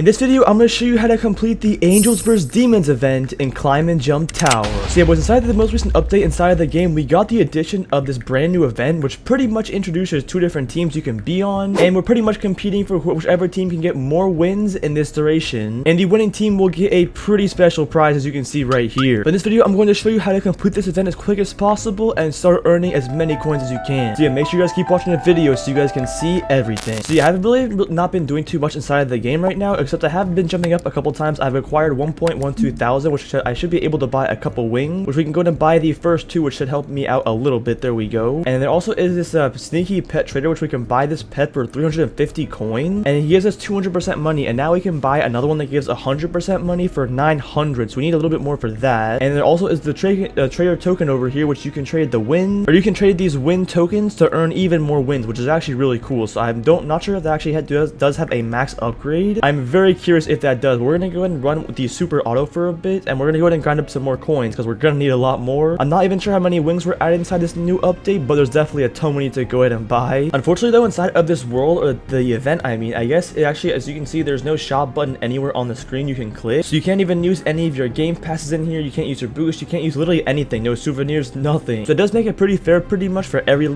In this video, I'm going to show you how to complete the Angels vs Demons event in Climb and Jump Tower. So yeah, boys, inside of the most recent update inside of the game, we got the addition of this brand new event, which pretty much introduces 2 different teams you can be on, and we're pretty much competing for whichever team can get more wins in this duration, and the winning team will get a pretty special prize, as you can see right here. But in this video, I'm going to show you how to complete this event as quick as possible and start earning as many coins as you can. So yeah, make sure you guys keep watching the video so you guys can see everything. So yeah, I haven't really not been doing too much inside of the game right now, except I have been jumping up a couple times. I've acquired 1.12 thousand, which I should be able to buy a couple wings, which we can go and buy the first 2, which should help me out a little bit. There we go. And there also is this sneaky pet trader, which we can buy this pet for 350 coin, and he gives us 200% money, and now we can buy another one that gives 100% money for 900, so we need a little bit more for that. And there also is the trader token over here, which you can trade the win, or you can trade these win tokens to earn even more wins, which is actually really cool. So I'm not sure if that actually does have a max upgrade. I'm very curious if that does. We're gonna go ahead and run with the super auto for a bit, and we're gonna go ahead and grind up some more coins because we're gonna need a lot more. I'm not even sure how many wings we're adding inside this new update, but there's definitely a ton we need to go ahead and buy. Unfortunately though, inside of this world, or the event I mean, I guess it actually, as you can see, there's no shop button anywhere on the screen you can click, so you can't even use any of your game passes in here. You can't use your boost, you can't use literally anything, no souvenirs, nothing. So it does make it pretty fair pretty much for every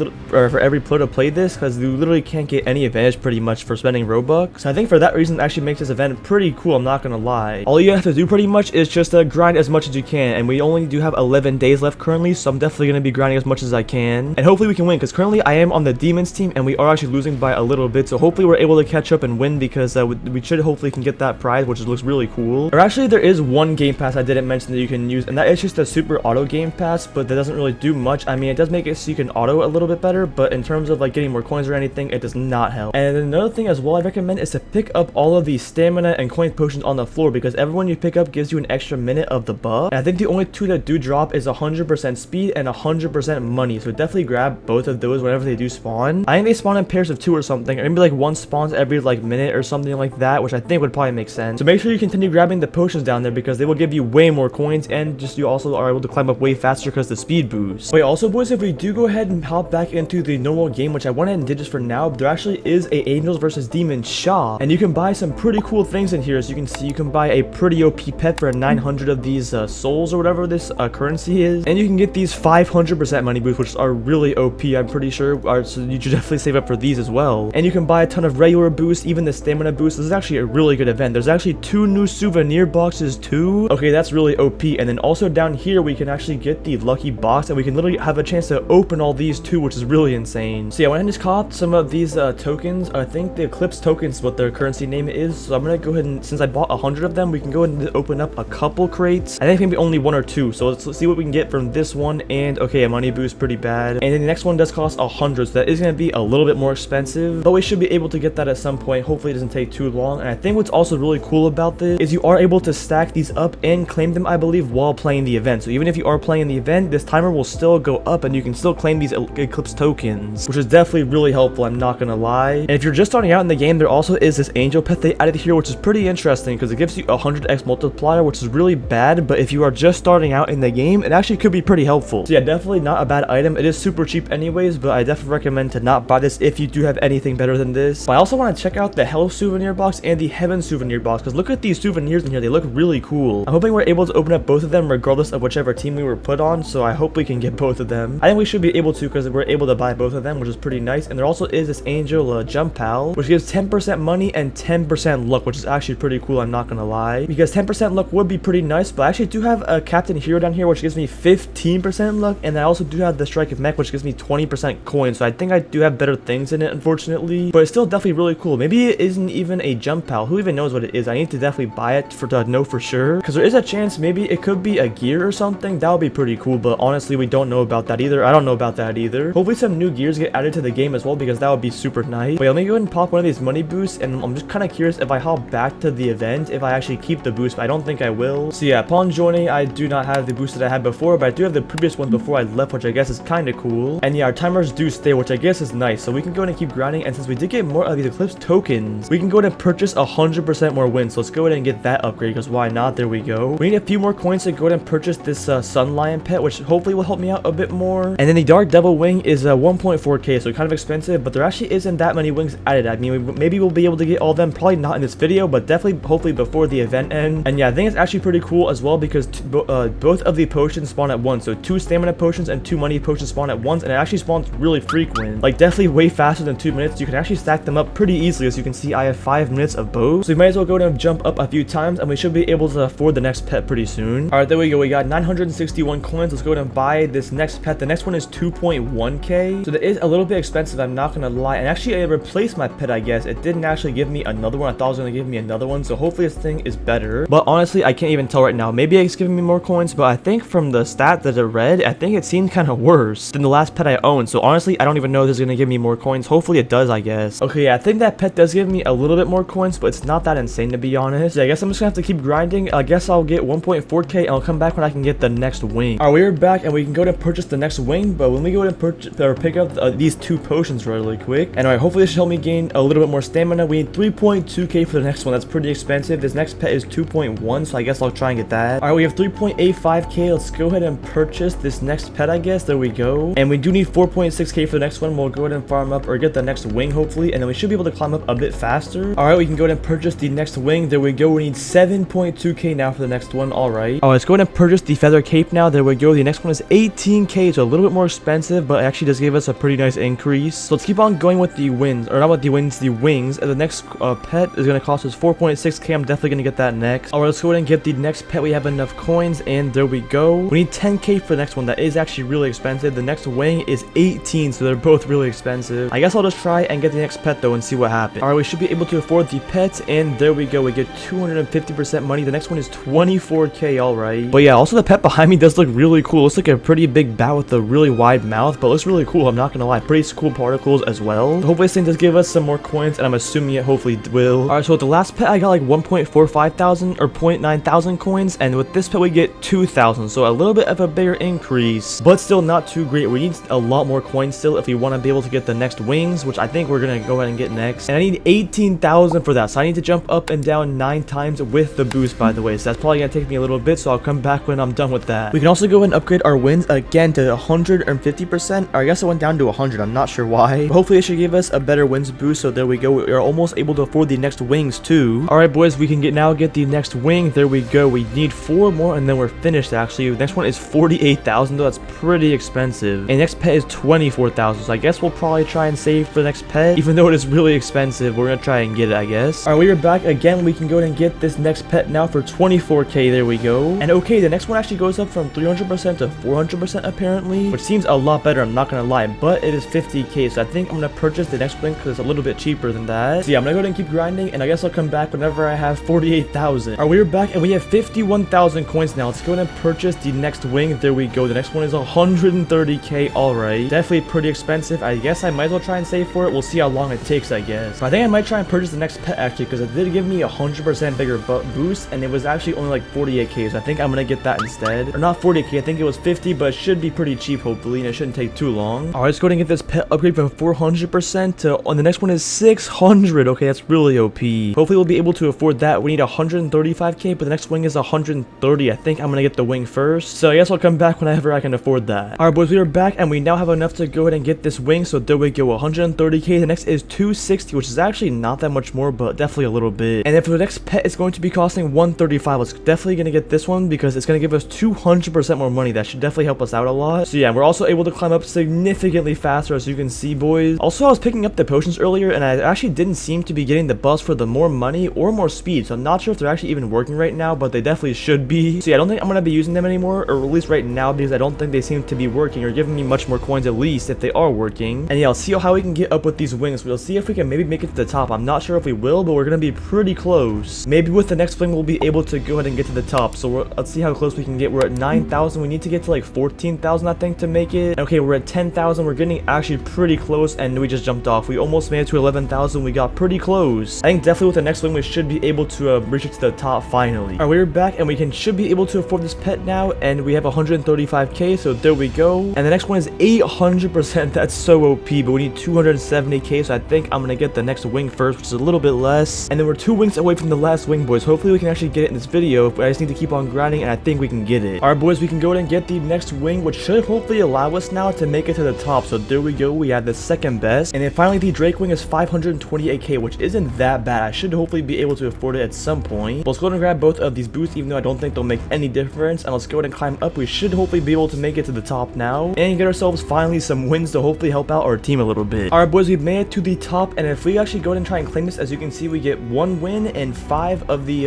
player to play this, because you literally can't get any advantage pretty much for spending Robux. So I think for that reason it actually makes this event pretty cool, I'm not gonna lie. All you have to do pretty much is just grind as much as you can, and we only do have 11 days left currently, so I'm definitely gonna be grinding as much as I can, and hopefully we can win, because currently I am on the Demons team and we are actually losing by a little bit, so hopefully we're able to catch up and win, because we should hopefully can get that prize, which looks really cool. Or actually there is one game pass I didn't mention that you can use, and that is just a super auto game pass, but that doesn't really do much. I mean, it does make it so you can auto a little bit better, but in terms of like getting more coins or anything, it does not help. And another thing as well I recommend is to pick up all of these stamina and coin potions on the floor, because everyone you pick up gives you an extra minute of the buff. And I think the only 2 that do drop is 100% speed and 100% money, so definitely grab both of those whenever they do spawn. I think they spawn in pairs of 2 or something, or maybe like one spawns every like minute or something like that, which I think would probably make sense. So make sure you continue grabbing the potions down there, because they will give you way more coins, and just you also are able to climb up way faster because the speed boost. Wait, also boys, if we do go ahead and hop back into the normal game, which I went ahead and did just for now, but there actually is a Angels versus Demons shop, and you can buy some pretty cool things in here. As you can see, you can buy a pretty OP pet for 900 of these souls, or whatever this currency is, and you can get these 500% money boosts, which are really OP, I'm pretty sure, so you should definitely save up for these as well. And you can buy a ton of regular boosts, even the stamina boost. This is actually a really good event. There's actually 2 new souvenir boxes too. Okay, that's really OP. And then also down here we can actually get the lucky box, and we can literally have a chance to open all these too, which is really insane. So yeah, I went and just copped some of these tokens. I think the Eclipse tokens is what their currency name is, so I'm gonna go ahead and, since I bought 100 of them, we can go ahead and open up a couple crates. I think maybe only 1 or 2, so let's see what we can get from this one. And okay, a money boost, pretty bad. And then the next one does cost 100, so that is gonna be a little bit more expensive, but we should be able to get that at some point. Hopefully it doesn't take too long. And I think what's also really cool about this is you are able to stack these up and claim them, I believe, while playing the event. So even if you are playing the event, this timer will still go up and you can still claim these Eclipse tokens, which is definitely really helpful, I'm not gonna lie. And if you're just starting out in the game, there also is this angel pet they added here, which is pretty interesting because it gives you 100x multiplier, which is really bad, but if you are just starting out in the game, it actually could be pretty helpful. So yeah, definitely not a bad item. It is super cheap anyways, but I definitely recommend to not buy this if you do have anything better than this. But I also want to check out the Hell souvenir box and the Heaven souvenir box, because look at these souvenirs in here, they look really cool. I'm hoping we're able to open up both of them regardless of whichever team we were put on, so I hope we can get both of them. I think we should be able to, because we're able to buy both of them, which is pretty nice. And there also is this angel jump pal, which gives 10% money and 10% luck, which is actually pretty cool, I'm not gonna lie, because 10% luck would be pretty nice. But I actually do have a captain hero down here, which gives me 15% luck, and I also do have the strike of mech, which gives me 20% coins, so I think I do have better things in it, unfortunately, but it's still definitely really cool. Maybe it isn't even a jump pal, who even knows what it is. I need to definitely buy it to know for sure, because there is a chance maybe it could be a gear or something. That would be pretty cool, but honestly we don't know about that either. I don't know about that either. Hopefully some new gears get added to the game as well, because that would be super nice. Wait, let me go ahead and pop one of these money boosts, and I'm just kind of curious if I hop back to the event if I actually keep the boost, but I don't think I will. So yeah, upon joining, I do not have the boost that I had before, but I do have the previous one before I left, which I guess is kind of cool. And yeah, our timers do stay, which I guess is nice, so we can go ahead and keep grinding. And since we did get more of these Eclipse tokens, we can go ahead and purchase 100% more wins. So let's go ahead and get that upgrade, because why not? There we go. We need a few more coins to go ahead and purchase this Sun Lion pet, which hopefully will help me out a bit more. And then the Dark Devil wing is 1.4k, so kind of expensive, but there actually isn't that many wings added. I mean, maybe we'll be able to get all of them, probably not in this video, but definitely hopefully before the event ends. And yeah, I think it's actually pretty cool as well because both of the potions spawn at once. So 2 stamina potions and 2 money potions spawn at once, and it actually spawns really frequent, like definitely way faster than 2 minutes. You can actually stack them up pretty easily. As you can see, I have 5 minutes of both, so we might as well go and jump up a few times, and we should be able to afford the next pet pretty soon. All right, there we go. We got 961 coins. Let's go ahead and buy this next pet. The next one is 2.1k, so that is a little bit expensive, I'm not gonna lie. And actually, I replaced my pet, I guess. It didn't actually give me another one. I thought it was gonna give me another one, so hopefully this thing is better, but honestly I can't even tell right now. Maybe it's giving me more coins, but I think from the stat that it read, I think it seemed kind of worse than the last pet I owned. So honestly, I don't even know if this is gonna give me more coins. Hopefully it does, I guess. Okay, yeah, I think that pet does give me a little bit more coins, but it's not that insane, to be honest. Yeah, I guess I'm just gonna have to keep grinding. I guess I'll get 1.4k and I'll come back when I can get the next wing. Alright, we're back and we can go to purchase the next wing, but when we go to purchase or pick up these 2 potions really quick, and alright, hopefully this should help me gain a little bit more stamina. We need 3.2k for the next one. That's pretty expensive. This next pet is 2.1, so I guess I'll try and get that. Alright, we have 3.85k. Let's go ahead and purchase this next pet, I guess. There we go. And we do need 4.6k for the next one. We'll go ahead and farm up or get the next wing hopefully, and then we should be able to climb up a bit faster. Alright, we can go ahead and purchase the next wing. There we go. We need 7.2k now for the next one. Alright. Alright, let's go ahead and purchase the feather cape now. There we go. The next one is 18k, so a little bit more expensive, but it actually does give us a pretty nice increase. So let's keep on going with the wings, or not with the wings, the wings. And the next pet is going to cost us 4.6k. I'm definitely going to get that next. Alright, let's go ahead and get the next pet. We have enough coins, and there we go. We need 10k for the next one. That is actually really expensive. The next wing is 18, so they're both really expensive. I guess I'll just try and get the next pet though and see what happens. Alright, we should be able to afford the pets, and there we go. We get 250% money. The next one is 24k. Alright, but yeah, also the pet behind me does look really cool. Looks like a pretty big bat with a really wide mouth, but looks really cool. I'm not gonna lie. Pretty cool particles as well. Hopefully this thing does give us some more coins, and I'm assuming it hopefully will. Alright, so with the last pet I got like 1.45 thousand or 0.9 thousand coins, and with this pet we get 2,000, so a little bit of a bigger increase, but still not too great. We need a lot more coins still if we want to be able to get the next wings, which I think we're gonna go ahead and get next. And I need 18,000 for that, so I need to jump up and down 9 times with the boost, by the way. So that's probably gonna take me a little bit, so I'll come back when I'm done with that. We can also go ahead and upgrade our wins again to 150%, or I guess it went down to 100. I'm not sure why, but hopefully it should give us a better wins boost. So there we go. We are almost able to afford the next wings too. Alright boys, we can now get the next wing. There we go. We need 4 more and then we're finished. Actually, the next one is 48,000 though. That's pretty expensive. And next pet is 24,000, so I guess we'll probably try and save for the next pet, even though it is really expensive. We're gonna try and get it, I guess. Alright, we are back again. We can go ahead and get this next pet now for 24k. There we go. And okay, the next one actually goes up from 300% to 400% apparently, which seems a lot better, I'm not gonna lie, but it is 50k, so I think I'm gonna purchase the next wing because it's a little bit cheaper than that. So yeah, I'm gonna go ahead and keep grinding, and I guess I'll come back whenever I have 48,000. Alright, we're back and we have 51,000 coins now. Let's go ahead and purchase the next wing. There we go. The next one is 130k. Alright, definitely pretty expensive. I guess I might as well try and save for it. We'll see how long it takes, I guess. But I think I might try and purchase the next pet actually, because it did give me 100% bigger boost, and it was actually only like 48k, so I think I'm gonna get that instead. Or not 40k, I think it was 50, but it should be pretty cheap hopefully, and it shouldn't take too long. Alright, let's go ahead and get this pet upgrade from 400% to, on the next one is 600. Okay, that's really OP. Hopefully we'll be able to afford that. We need 135k, but the next wing is 130. I think I'm gonna get the wing first, so I guess I'll come back whenever I can afford that. Alright boys, we are back and we now have enough to go ahead and get this wing, so there we go. 130k. The next is 260, which is actually not that much more, but definitely a little bit. And then for the next pet, it's going to be costing 135. Let's definitely gonna get this one because it's gonna give us 200% more money. That should definitely help us out a lot. So yeah, we're also able to climb up significantly faster, as you can see, boys. Also, I was picking up the potions earlier, and I actually didn't seem to be getting the buffs for the more money or more speed, so I'm not sure if they're actually even working right now, but they definitely should be. So yeah, I don't think I'm gonna be using them anymore, or at least right now, because I don't think they seem to be working or giving me much more coins, at least if they are working. And yeah, I'll see how we can get up with these wings. We'll see if we can maybe make it to the top. I'm not sure if we will, but we're gonna be pretty close. Maybe with the next wing we'll be able to go ahead and get to the top. So let's see how close we can get. We're at 9,000. We need to get to like 14,000, I think, to make it. Okay, we're at 10,000. We're getting actually pretty close, and we just jumped off. We almost made it to 11,000. We got pretty close. I think definitely with the next wing we should be able to reach it to the top finally. Alright, we're back and we should be able to afford this pet now, and we have 135k, so there we go. And the next one is 800%. That's so OP, but we need 270k, so I think I'm gonna get the next wing first, which is a little bit less. And then we're 2 wings away from the last wing, boys. Hopefully we can actually get it in this video, but I just need to keep on grinding, and I think we can get it. Alright boys, we can go ahead and get the next wing, which should hopefully allow us now to make it to the top. So there we go. We have the second best. And then finally the Drake wing is 528k, which isn't that bad. bad. I should hopefully be able to afford it at some point. But let's go ahead and grab both of these boosts, even though I don't think they'll make any difference. And let's go ahead and climb up. We should hopefully be able to make it to the top now and get ourselves finally some wins to hopefully help out our team a little bit. Alright boys, we've made it to the top, and if we actually go ahead and try and claim this, as you can see, we get 1 win and 5 of the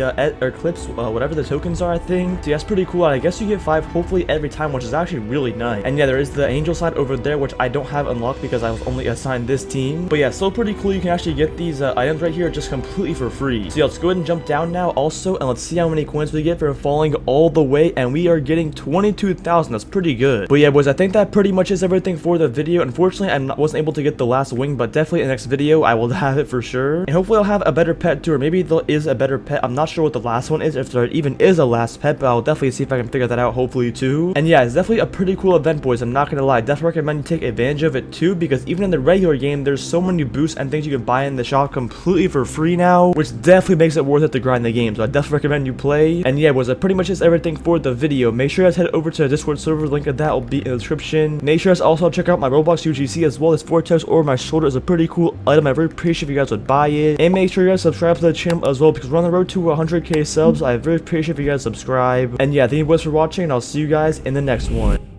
clips, whatever the tokens are, I think. So yeah, that's pretty cool. I guess you get 5 hopefully every time, which is actually really nice. And yeah, there is the angel side over there, which I don't have unlocked because I was only assigned this team. But yeah, still pretty cool. You can actually get these items right here just completely for free. So yeah, let's go ahead and jump down now also, and let's see how many coins we get for falling all the way, and we are getting 22,000. That's pretty good. But yeah boys, I think that pretty much is everything for the video. Unfortunately, I wasn't able to get the last wing, but definitely in the next video I will have it for sure, and hopefully I'll have a better pet too, or maybe there is a better pet. I'm not sure what the last one is, if there even is a last pet, but I'll definitely see if I can figure that out hopefully too. And yeah, it's definitely a pretty cool event boys, I'm not gonna lie. Definitely recommend you take advantage of it too, because even in the regular game there's so many boosts and things you can buy in the shop completely for free now, which definitely makes it worth it to grind the game. So I definitely recommend you play. And yeah boys, that pretty much is everything for the video. Make sure you guys head over to the Discord server, link of that will be in the description. Make sure you guys also check out my Roblox UGC as well. As Vortex over my shoulder is a pretty cool item. I very appreciate if you guys would buy it, and make sure you guys subscribe to the channel as well, because we're on the road to 100k subs. I very appreciate if you guys subscribe. And yeah, thank you boys for watching, and I'll see you guys in the next one.